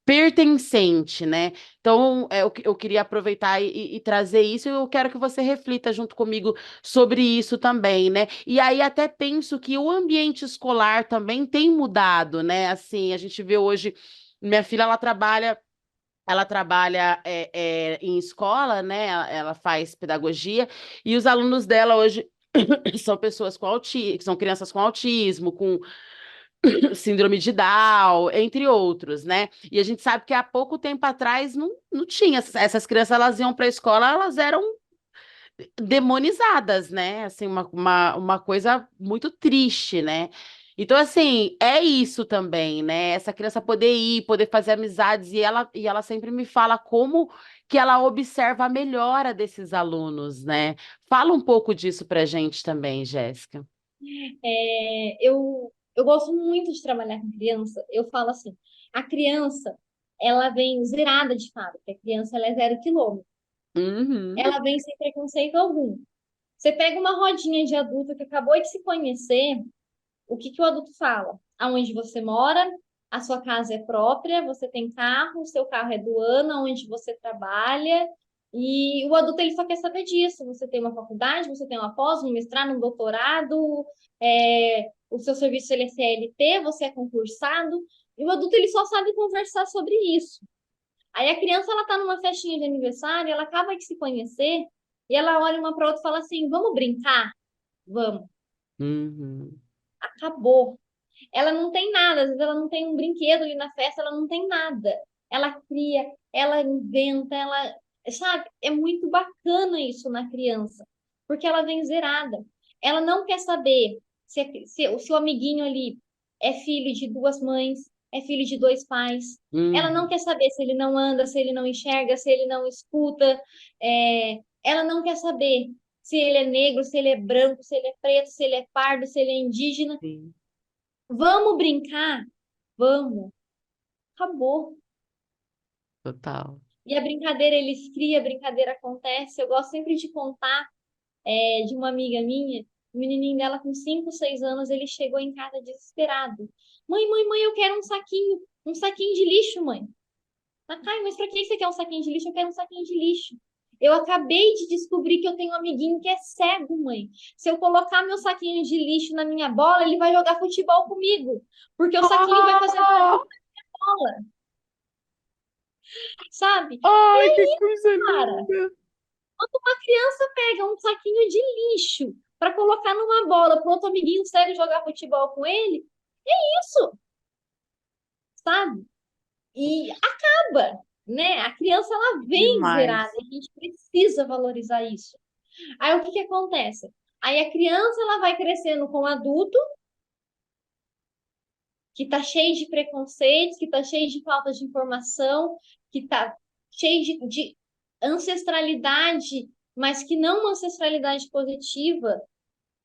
pertencente, né? Então, eu queria aproveitar e trazer isso, e eu quero que você reflita junto comigo sobre isso também, né? E aí até penso que o ambiente escolar também tem mudado, né? Assim, a gente vê hoje, minha filha, ela trabalha em escola, né? Ela faz pedagogia e os alunos dela hoje são pessoas com autismo, são crianças com autismo, com síndrome de Down, entre outros, né? E a gente sabe que há pouco tempo atrás não tinha essas crianças, elas iam para a escola, elas eram demonizadas, né? Assim, uma coisa muito triste, né? Então, assim, é isso também, né? Essa criança poder ir, poder fazer amizades, e ela sempre me fala como que ela observa a melhora desses alunos, né? Fala um pouco disso pra gente também, Jéssica. Eu gosto muito de trabalhar com criança. Eu falo assim, a criança, ela vem zerada de fábrica. A criança, ela é 0 quilômetro. Uhum, Ela vem sem preconceito algum. Você pega uma rodinha de adulto que acabou de se conhecer, o que que o adulto fala? Aonde você mora, a sua casa é própria, você tem carro, o seu carro é do ano, aonde você trabalha, e o adulto ele só quer saber disso. Você tem uma faculdade, você tem uma pós, um mestrado, um doutorado, o seu serviço ele é CLT, você é concursado, e o adulto ele só sabe conversar sobre isso. Aí a criança ela tá numa festinha de aniversário, ela acaba de se conhecer, e ela olha uma para outra e fala assim: vamos brincar? Vamos. uhum, Acabou. Ela não tem nada, às vezes ela não tem um brinquedo ali na festa, ela não tem nada. Ela cria, ela inventa, ela, sabe? É muito bacana isso na criança, porque ela vem zerada. Ela não quer saber se o seu amiguinho ali é filho de duas mães, é filho de dois pais. Ela não uhum, quer saber se ele não anda, se ele não enxerga, se ele não escuta. Ela não quer saber se ele é negro, se ele é branco, se ele é preto, se ele é pardo, se ele é indígena. Sim, Vamos brincar? Vamos. Acabou. total. E a brincadeira eles criam, a brincadeira acontece. Eu gosto sempre de contar de uma amiga minha, o menininho dela com 5, 6 anos, ele chegou em casa desesperado. Mãe, eu quero um saquinho de lixo, mãe. Ah, Caio, mas pra que você quer um saquinho de lixo? Eu quero um saquinho de lixo. Eu acabei de descobrir que eu tenho um amiguinho que é cego, mãe. Se eu colocar meu saquinho de lixo na minha bola, ele vai jogar futebol comigo. Porque o saquinho vai fazer Ah, barulho na bola, sabe? E ai, que aí, coisa cara, linda! quando uma criança pega um saquinho de lixo para colocar numa bola para outro amiguinho sério jogar futebol com ele, isso, sabe? E acaba, né? A criança ela vem zerada, Demais. e a gente precisa valorizar isso. Aí o que que acontece? Aí a criança ela vai crescendo com um adulto que tá cheio de preconceitos, que tá cheio de falta de informação, que tá cheio de ancestralidade, mas que não uma ancestralidade positiva,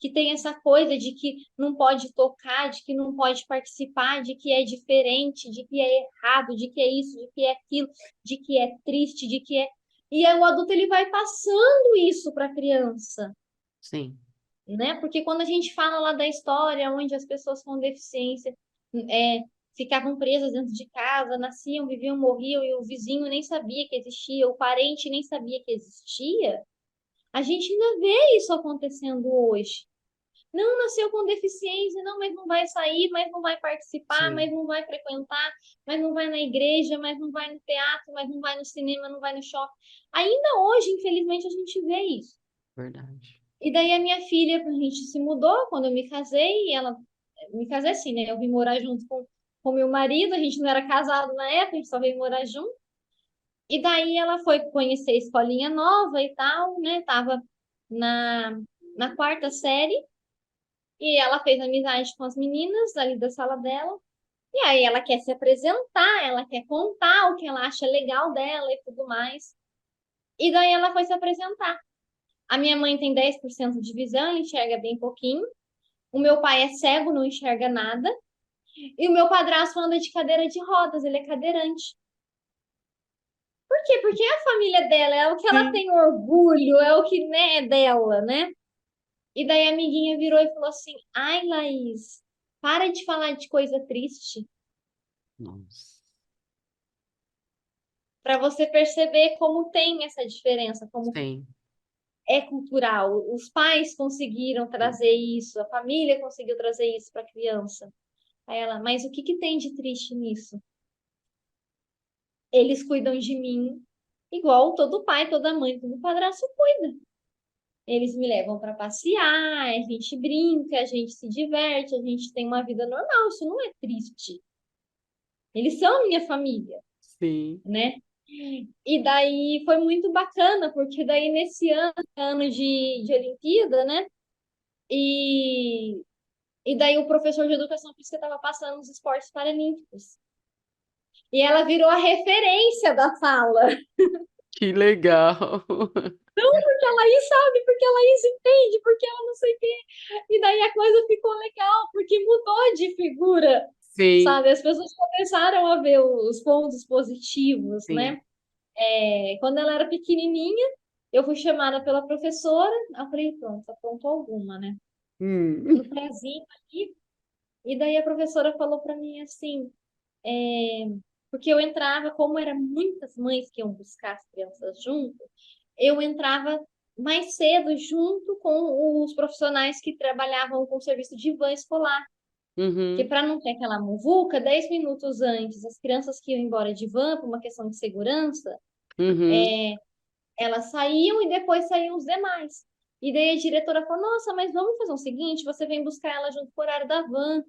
que tem essa coisa de que não pode tocar, de que não pode participar, de que é diferente, de que é errado, de que é isso, de que é aquilo, de que é triste, de que é. E aí o adulto ele vai passando isso para a criança, Sim, né? Porque quando a gente fala lá da história onde as pessoas com deficiência é, ficavam presas dentro de casa, nasciam, viviam, morriam e o vizinho nem sabia que existia, o parente nem sabia que existia, a gente ainda vê isso acontecendo hoje. Não nasceu com deficiência, não, mas não vai sair, mas não vai participar, mas sim, não vai frequentar, mas não vai na igreja, mas não vai no teatro, mas não vai no cinema, não vai no shopping. Ainda hoje, infelizmente, a gente vê isso. verdade. E daí a minha filha, a gente se mudou quando eu me casei, e ela me casei assim, né? Eu vim morar junto com meu marido, a gente não era casado na época, a gente só veio morar junto. E daí ela foi conhecer a escolinha nova e tal, né? Tava na, na quarta série. E ela fez amizade com as meninas ali da sala dela. E aí ela quer se apresentar, ela quer contar o que ela acha legal dela e tudo mais. E daí ela foi se apresentar. A minha mãe tem 10% de visão, ela enxerga bem pouquinho. O meu pai é cego, não enxerga nada. E o meu padrasto anda de cadeira de rodas, ele é cadeirante. Por quê? Porque a família dela é o que ela Sim. tem orgulho, é o que, né, é dela, né? E daí a amiguinha virou e falou assim: Ai, Laís, para de falar de coisa triste. Nossa. Para você perceber como tem essa diferença, como Sim, é cultural. Os pais conseguiram sim. trazer isso, a família conseguiu trazer isso para a criança. Aí ela, mas o que que tem de triste nisso? Eles cuidam de mim igual todo pai, toda mãe, todo padrasto cuida. Eles me levam para passear, a gente brinca, a gente se diverte, a gente tem uma vida normal. Isso não é triste. Eles são minha família, Sim. né? E daí foi muito bacana, porque daí nesse ano de Olimpíada, né? E, e daí o professor de educação física estava passando os esportes paralímpicos. E ela virou a referência da sala. Que legal. Porque a Laís sabe, porque a Laís entende, porque ela não sei o quê. E daí a coisa ficou legal, porque mudou de figura, Sim, sabe? As pessoas começaram a ver os pontos positivos, sim. né? Quando ela era pequenininha, eu fui chamada pela professora, eu falei, pronto, aprontou alguma, né? Hum. No prézinho aqui. E daí a professora falou para mim assim, porque eu entrava, como eram muitas mães que iam buscar as crianças junto, eu entrava mais cedo junto com os profissionais que trabalhavam com o serviço de van escolar. Porque Uhum. para não ter aquela muvuca, 10 minutos antes, as crianças que iam embora de van por uma questão de segurança, Uhum. elas saíam e depois saíam os demais. E daí a diretora falou: Nossa, mas vamos fazer o seguinte: você vem buscar ela junto com o horário da van,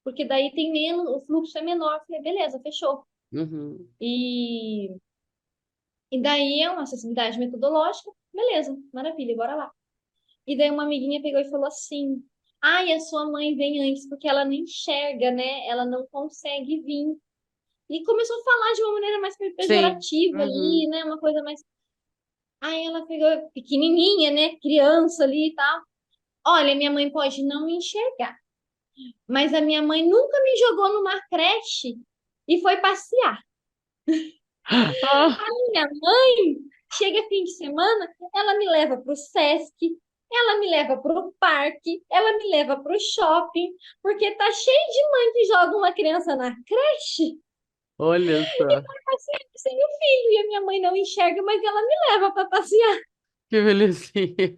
porque daí tem menos, o fluxo é menor. Eu falei: Beleza, fechou. Uhum. E, e daí é uma acessibilidade metodológica, beleza, maravilha, bora lá. E daí uma amiguinha pegou e falou assim: Ai, a sua mãe vem antes porque ela não enxerga, né? Ela não consegue vir. E começou a falar de uma maneira mais Sim. pejorativa ali, Uhum. né? Uma coisa mais. Aí ela pegou, pequenininha, né? Criança ali e tal. Olha, minha mãe pode não me enxergar, mas a minha mãe nunca me jogou numa creche e foi passear. Ah, Minha mãe chega fim de semana, ela me leva para o Sesc, ela me leva para o parque, ela me leva para o shopping, porque tá cheio de mãe que joga uma criança na creche olha e só, vai passear sem o filho. E a minha mãe não enxerga, mas ela me leva para passear. que belezinha.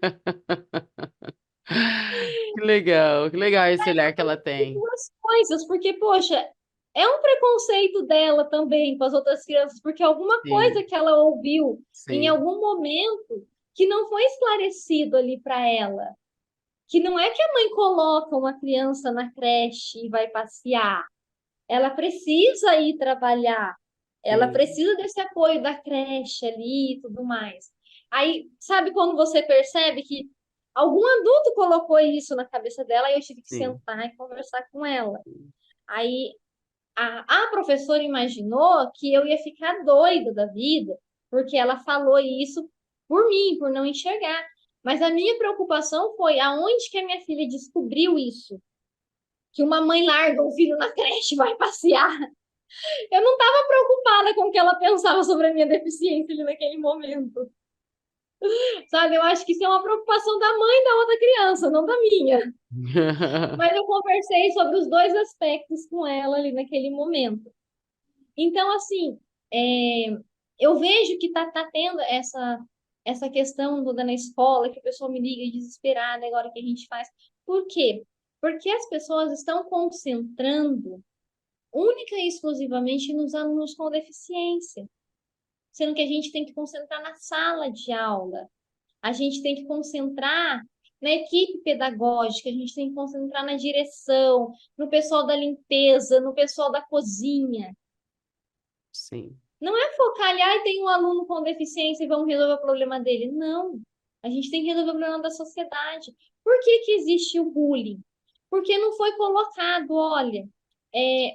Que legal esse olhar que ela tem. Duas coisas, porque, poxa, é um preconceito dela também com as outras crianças, porque alguma Sim, coisa que ela ouviu em sim, algum momento que não foi esclarecido ali para ela. Que não é que a mãe coloca uma criança na creche e vai passear. Ela precisa ir trabalhar. Ela sim, precisa desse apoio da creche ali e tudo mais. Aí, sabe quando você percebe que algum adulto colocou isso na cabeça dela e eu tive que sim. sentar e conversar com ela. Aí a professora imaginou que eu ia ficar doida da vida, porque ela falou isso por mim, por não enxergar. Mas a minha preocupação foi aonde que a minha filha descobriu isso? Que uma mãe larga o filho na creche e vai passear. Eu não estava preocupada com o que ela pensava sobre a minha deficiência ali naquele momento. Sabe? Eu acho que isso é uma preocupação da mãe da outra criança, não da minha. Mas eu conversei sobre os dois aspectos com ela ali naquele momento. Então, assim, é, eu vejo que tá tendo essa questão toda na escola, que o pessoal me liga desesperada agora o que a gente faz. Por quê? Porque as pessoas estão concentrando única e exclusivamente nos alunos com deficiência, sendo que a gente tem que concentrar na sala de aula, a gente tem que concentrar na equipe pedagógica, a gente tem que concentrar na direção, no pessoal da limpeza, no pessoal da cozinha. Sim, Não é focar ali, ah, tem um aluno com deficiência e vamos resolver o problema dele. Não. A gente tem que resolver o problema da sociedade. Por que que existe o bullying? Porque não foi colocado, olha,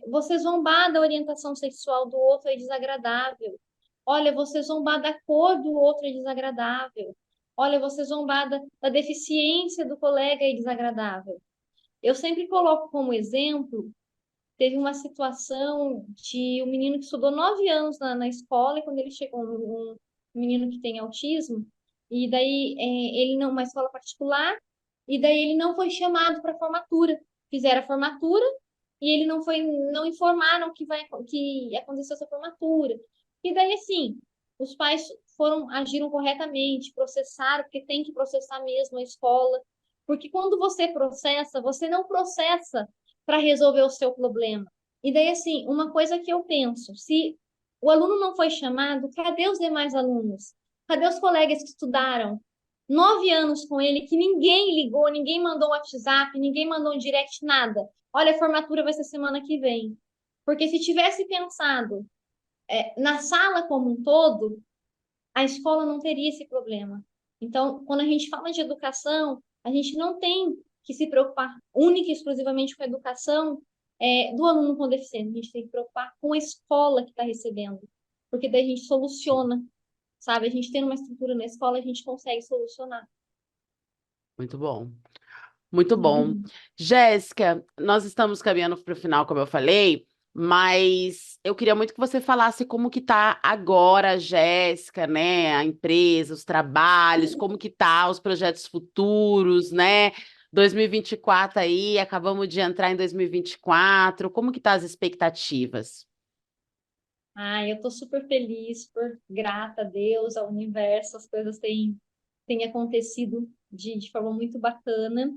você zombar da orientação sexual do outro é desagradável. Olha, você zombar da cor do outro é desagradável. Olha, você zombar da deficiência do colega é desagradável. Eu sempre coloco como exemplo. Teve uma situação de um menino que estudou 9 anos na escola, e quando ele chegou, um menino que tem autismo, e daí ele não, uma escola particular, e daí ele não foi chamado para formatura. Fizeram a formatura e ele não foi, não informaram que aconteceu essa formatura. E daí, assim, os pais agiram corretamente, processaram, porque tem que processar mesmo a escola. Porque quando você processa, você não processa para resolver o seu problema. E daí, assim, uma coisa que eu penso, se o aluno não foi chamado, cadê os demais alunos? Cadê os colegas que estudaram 9 anos com ele, que ninguém ligou, ninguém mandou um WhatsApp, ninguém mandou um direct, nada. Olha, a formatura vai ser semana que vem. Porque se tivesse pensado na sala como um todo, a escola não teria esse problema. Então, quando a gente fala de educação, a gente não tem que se preocupar única e exclusivamente com a educação do aluno com deficiência. A gente tem que se preocupar com a escola que está recebendo. Porque daí a gente sim. soluciona, sabe? A gente tendo uma estrutura na escola, a gente consegue solucionar. Muito bom. Muito bom. Jéssica, nós estamos caminhando para o final, como eu falei, mas eu queria muito que você falasse como que tá agora a Jéssica, né? A empresa, os trabalhos, como que tá os projetos futuros, né? 2024 aí, acabamos de entrar em 2024, como que tá as expectativas? Eu tô super feliz, super grata a Deus, ao universo, as coisas têm acontecido de forma muito bacana.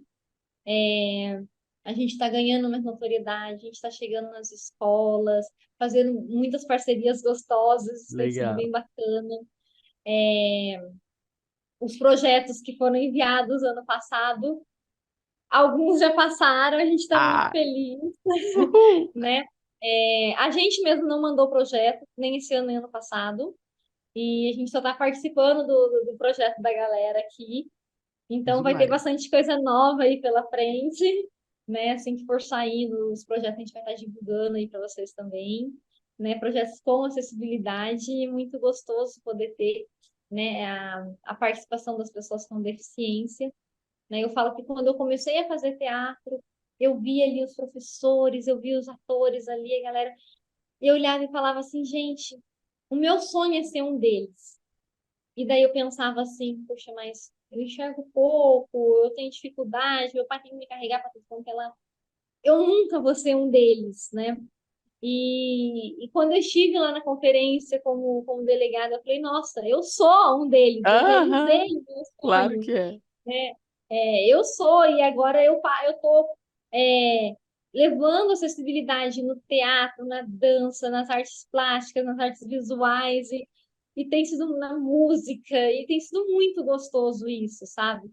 A gente está ganhando mais notoriedade, a gente está chegando nas escolas, fazendo muitas parcerias gostosas, isso tem sido Legal. bem bacana. Os projetos que foram enviados ano passado, alguns já passaram, a gente está muito Ah, feliz, uhul. né? A gente mesmo não mandou projeto, nem esse ano nem ano passado, e a gente só está participando do projeto da galera aqui. Então vai ter Demais. bastante coisa nova aí pela frente, né? Assim que for saindo os projetos, a gente vai estar divulgando aí para vocês também, né? Projetos com acessibilidade, muito gostoso poder ter. né, a participação das pessoas com deficiência, né? Eu falo que quando eu comecei a fazer teatro, eu via ali os professores, eu via os atores ali, a galera, e eu olhava e falava assim, gente, o meu sonho é ser um deles. E daí eu pensava assim, poxa, mas eu enxergo pouco, eu tenho dificuldade, meu pai tem que me carregar para tudo quanto é lá. Eu nunca vou ser um deles, né? E quando eu estive lá na conferência como delegada, eu falei, nossa, eu sou um deles, eu Aham, realizei o meu claro sonho, que é. né? Eu sou, e agora eu tô levando acessibilidade no teatro, na dança, nas artes plásticas, nas artes visuais, e tem sido na música, e tem sido muito gostoso isso, sabe?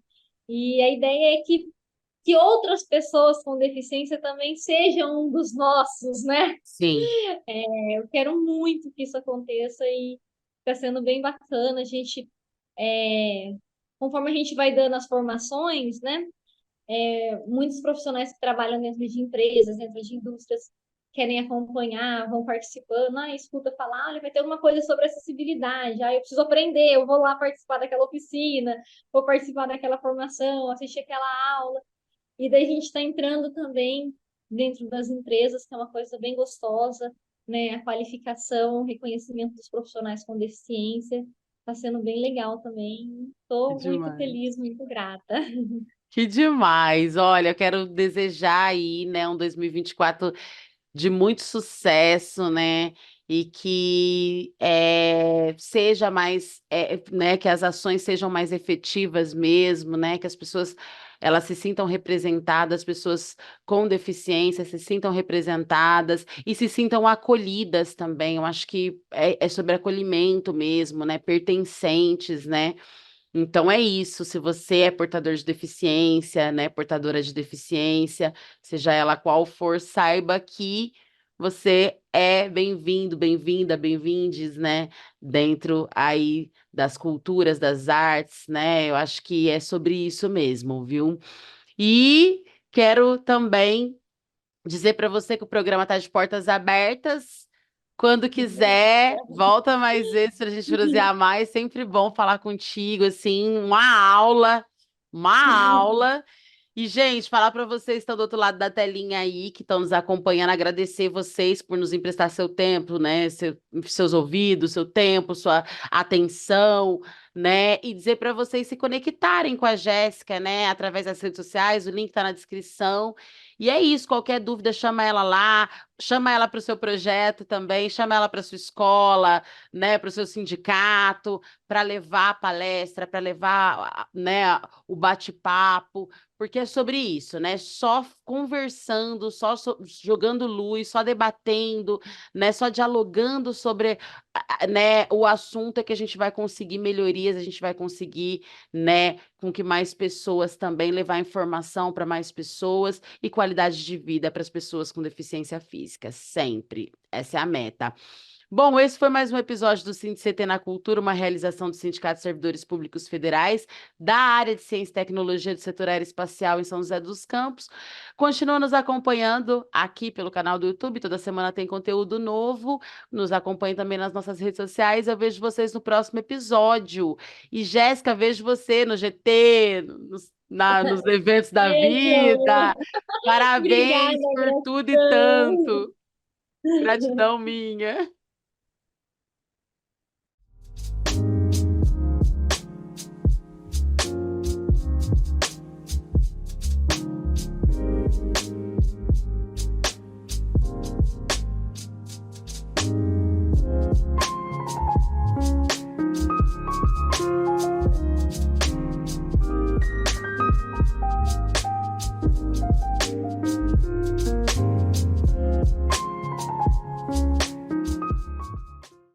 E a ideia é que outras pessoas com deficiência também sejam um dos nossos, né? Sim, Eu quero muito que isso aconteça e está sendo bem bacana. A gente, conforme a gente vai dando as formações, né? Muitos profissionais que trabalham dentro de empresas, dentro de indústrias, querem acompanhar, vão participando. Escuta falar, olha, vai ter alguma coisa sobre acessibilidade. Eu preciso aprender, eu vou lá participar daquela oficina, vou participar daquela formação, assistir aquela aula. E daí a gente está entrando também dentro das empresas, que é uma coisa bem gostosa, né? A qualificação, o reconhecimento dos profissionais com deficiência está sendo bem legal também. que Estou muito demais. feliz, muito grata. Que demais. Olha, eu quero desejar aí, né, um 2024 de muito sucesso, né? E que seja mais, né, que as ações sejam mais efetivas mesmo, né? Que as pessoas elas se sintam representadas, as pessoas com deficiência se sintam representadas e se sintam acolhidas também. Eu acho que é sobre acolhimento mesmo, né? Pertencentes, né? Então é isso, se você é portador de deficiência, né, portadora de deficiência, seja ela qual for, saiba que você é bem-vindo, bem-vinda, bem-vindes, né, dentro aí das culturas, das artes, né? Eu acho que é sobre isso mesmo, viu? E quero também dizer para você que o programa está de portas abertas. Quando quiser, volta mais vezes para a gente prosear mais. Sempre bom falar contigo, assim, uma aula. E, gente, falar para vocês que estão do outro lado da telinha aí, que estão nos acompanhando, agradecer vocês por nos emprestar seu tempo, né? Seus ouvidos, seu tempo, sua atenção, né? E dizer para vocês se conectarem com a Jéssica, né? Através das redes sociais, o link está na descrição. E é isso, qualquer dúvida, chama ela lá, chama ela para o seu projeto também, chama ela para sua escola, né? Para o seu sindicato, para levar a palestra, para levar, né, o bate-papo. Porque é sobre isso, né? Só conversando, jogando luz, só debatendo, né? Só dialogando sobre, né, o assunto é que a gente vai conseguir melhorias, a gente vai conseguir, né, com que mais pessoas também levar informação para mais pessoas e qualidade de vida para as pessoas com deficiência física, sempre. Essa é a meta. Bom, esse foi mais um episódio do CT na Cultura, uma realização do Sindicato de Servidores Públicos Federais, da área de Ciência e Tecnologia do setor aeroespacial em São José dos Campos. Continua nos acompanhando aqui pelo canal do YouTube, toda semana tem conteúdo novo. Nos acompanhe também nas nossas redes sociais. Eu vejo vocês no próximo episódio. E Jéssica, vejo você no GT, nos eventos da Beijo! vida. Parabéns Obrigada, por tudo e gratidão! tanto. Gratidão minha.